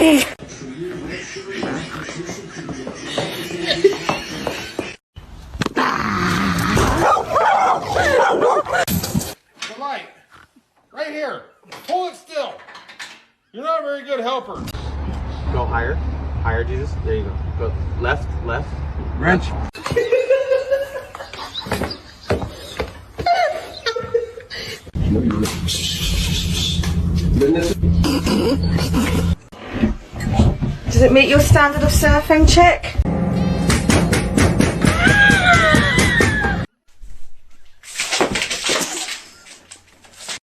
The light. Right here. Hold it still. You're not a very good helper. Go higher. Higher, Jesus. There you go. Go left, left. Wrench. Does it meet your standard of surfing, chick?